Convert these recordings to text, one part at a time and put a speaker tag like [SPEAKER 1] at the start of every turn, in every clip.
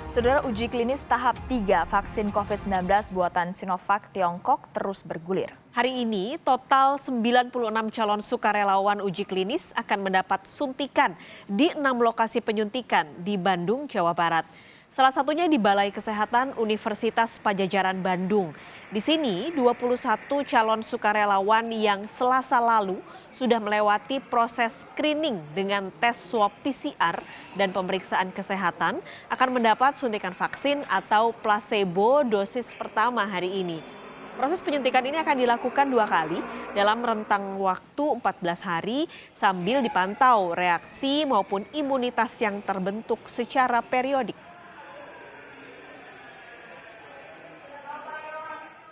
[SPEAKER 1] Saudara, uji klinis tahap 3 vaksin COVID-19 buatan Sinovac Tiongkok terus bergulir.
[SPEAKER 2] Hari ini, total 96 calon sukarelawan uji klinis akan mendapat suntikan di 6 lokasi penyuntikan di Bandung, Jawa Barat. Salah satunya di Balai Kesehatan Universitas Padjadjaran Bandung. Di sini, 21 calon sukarelawan yang Selasa lalu sudah melewati proses screening dengan tes swab PCR dan pemeriksaan kesehatan akan mendapat suntikan vaksin atau placebo dosis pertama hari ini. Proses penyuntikan ini akan dilakukan 2 kali dalam rentang waktu 14 hari sambil dipantau reaksi maupun imunitas yang terbentuk secara periodik.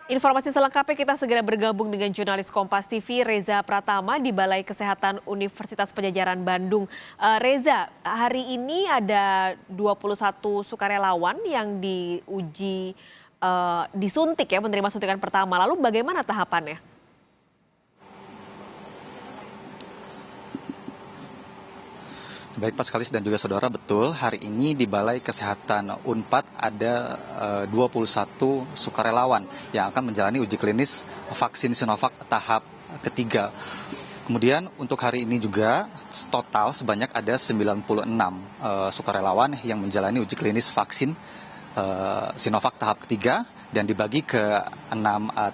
[SPEAKER 2] Informasi selengkapnya kita segera bergabung dengan jurnalis Kompas TV Reza Pratama di Balai Kesehatan Universitas Padjadjaran Bandung. Reza, hari ini ada 21 sukarelawan yang disuntik ya, menerima suntikan pertama. Lalu bagaimana tahapannya?
[SPEAKER 3] Baik Pak Skalis dan juga saudara, betul hari ini di Balai Kesehatan Unpad ada 21 sukarelawan yang akan menjalani uji klinis vaksin Sinovac tahap ketiga. Kemudian untuk hari ini juga total sebanyak ada 96 sukarelawan yang menjalani uji klinis vaksin Sinovac tahap ketiga dan dibagi ke 6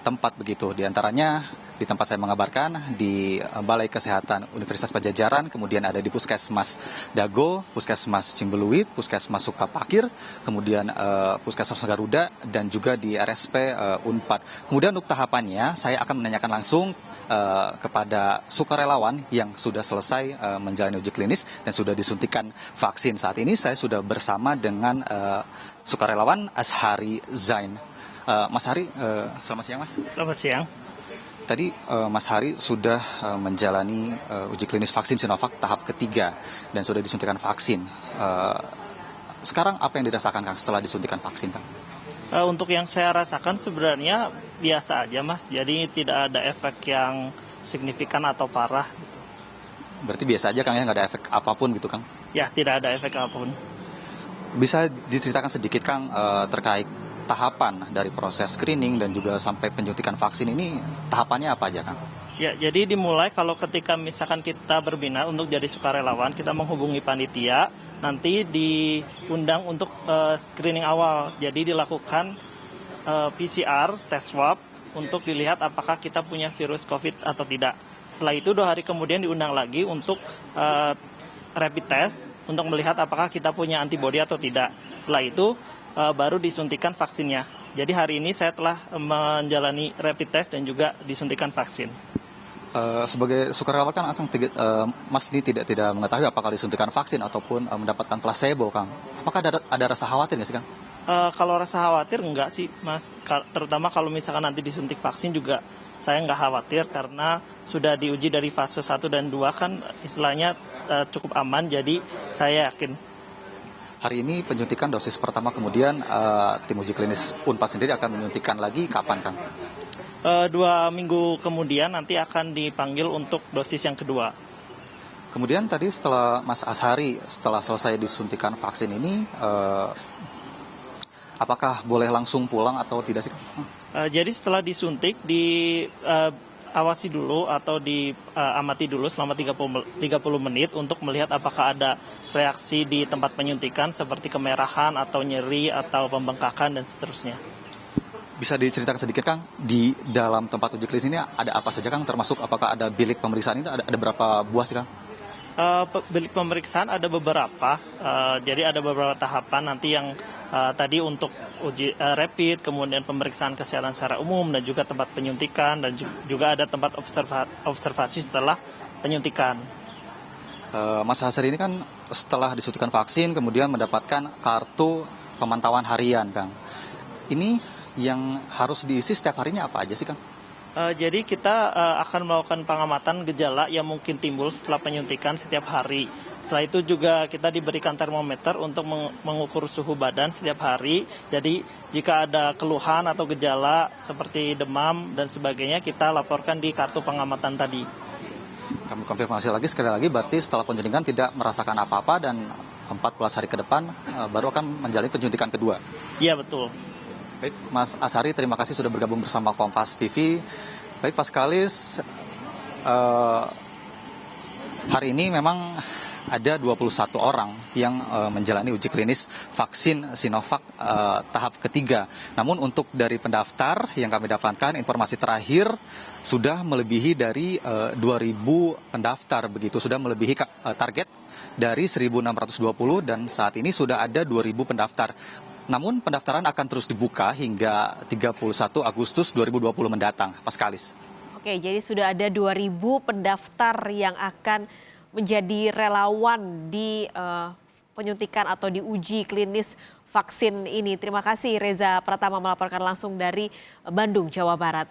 [SPEAKER 3] tempat begitu. Di antaranya di tempat saya mengabarkan di Balai Kesehatan Universitas Padjadjaran, kemudian ada di Puskesmas Dago, Puskesmas Cimbeluit, Puskesmas Sukapakir, kemudian Puskesmas Garuda, dan juga di RSP Unpad. Kemudian untuk tahapannya saya akan menanyakan langsung kepada sukarelawan yang sudah selesai menjalani uji klinis dan sudah disuntikan vaksin. Saat ini saya sudah bersama dengan sukarelawan Ashari Zain. Mas Hari, selamat siang Mas.
[SPEAKER 4] Selamat siang.
[SPEAKER 3] Tadi Mas Hari sudah menjalani uji klinis vaksin Sinovac tahap ketiga dan sudah disuntikan vaksin. Sekarang apa yang dirasakan Kang setelah disuntikan vaksin, Kang?
[SPEAKER 4] Untuk yang saya rasakan sebenarnya biasa aja Mas, jadi tidak ada efek yang signifikan atau parah. Gitu.
[SPEAKER 3] Berarti biasa aja Kang ya, nggak ada efek apapun gitu Kang?
[SPEAKER 4] Ya, tidak ada efek apapun.
[SPEAKER 3] Bisa diceritakan sedikit Kang terkait tahapan dari proses screening dan juga sampai penyuntikan vaksin ini, tahapannya apa aja Kang?
[SPEAKER 4] Ya, jadi dimulai kalau ketika misalkan kita berminat untuk jadi sukarelawan, kita menghubungi panitia, nanti diundang untuk screening awal. Jadi dilakukan PCR, tes swab, untuk dilihat apakah kita punya virus COVID atau tidak. Setelah itu 2 hari kemudian diundang lagi untuk rapid test, untuk melihat apakah kita punya antibodi atau tidak. Setelah itu baru disuntikan vaksinnya. Jadi hari ini saya telah menjalani rapid test dan juga disuntikan vaksin.
[SPEAKER 3] Sebagai sukarelawan kan Mas ini tidak mengetahui apakah disuntikan vaksin ataupun mendapatkan placebo, Kang. Apakah ada rasa khawatir nggak sih, Kang?
[SPEAKER 4] Kalau rasa khawatir enggak sih, Mas. Terutama kalau misalkan nanti disuntik vaksin juga saya nggak khawatir karena sudah diuji dari fase 1 dan 2 kan istilahnya cukup aman, jadi saya yakin.
[SPEAKER 3] Hari ini penyuntikan dosis pertama, kemudian tim uji klinis Unpad sendiri akan menyuntikkan lagi kapan, Kang?
[SPEAKER 4] 2 minggu kemudian nanti akan dipanggil untuk dosis yang kedua.
[SPEAKER 3] Kemudian tadi setelah Mas Ashari, setelah selesai disuntikan vaksin ini, apakah boleh langsung pulang atau tidak sih, Kang?
[SPEAKER 4] Jadi setelah disuntik, awasi dulu atau diamati dulu selama 30 menit untuk melihat apakah ada reaksi di tempat penyuntikan seperti kemerahan atau nyeri atau pembengkakan dan seterusnya.
[SPEAKER 3] Bisa diceritakan sedikit Kang, di dalam tempat uji klinis ini ada apa saja Kang, termasuk apakah ada bilik pemeriksaan ini, ada berapa buah sih Kang?
[SPEAKER 4] Bilik pemeriksaan ada beberapa, jadi ada beberapa tahapan nanti yang tadi untuk uji rapid, kemudian pemeriksaan kesehatan secara umum dan juga tempat penyuntikan dan juga ada tempat observasi setelah penyuntikan.
[SPEAKER 3] Mas Hasri ini kan setelah disuntikan vaksin kemudian mendapatkan kartu pemantauan harian, Kang. Ini yang harus diisi setiap harinya apa aja sih, Kang?
[SPEAKER 4] Jadi kita akan melakukan pengamatan gejala yang mungkin timbul setelah penyuntikan setiap hari. Setelah itu juga kita diberikan termometer untuk mengukur suhu badan setiap hari. Jadi jika ada keluhan atau gejala seperti demam dan sebagainya, kita laporkan di kartu pengamatan tadi.
[SPEAKER 3] Kami konfirmasi lagi sekali lagi, berarti setelah penyuntikan tidak merasakan apa-apa dan 14 hari ke depan baru akan menjalani penyuntikan kedua.
[SPEAKER 4] Iya betul.
[SPEAKER 3] Baik, Mas Asari, terima kasih sudah bergabung bersama Kompas TV. Baik, Pak Skalis, hari ini memang ada 21 orang yang menjalani uji klinis vaksin Sinovac tahap ketiga. Namun untuk dari pendaftar yang kami dapatkan, informasi terakhir sudah melebihi dari 2.000 pendaftar, begitu sudah melebihi target dari 1.620 dan saat ini sudah ada 2.000 pendaftar. Namun pendaftaran akan terus dibuka hingga 31 Agustus 2020 mendatang, Pak Skalis.
[SPEAKER 2] Oke, jadi sudah ada 2.000 pendaftar yang akan menjadi relawan di penyuntikan atau di uji klinis vaksin ini. Terima kasih Reza Pratama melaporkan langsung dari Bandung, Jawa Barat.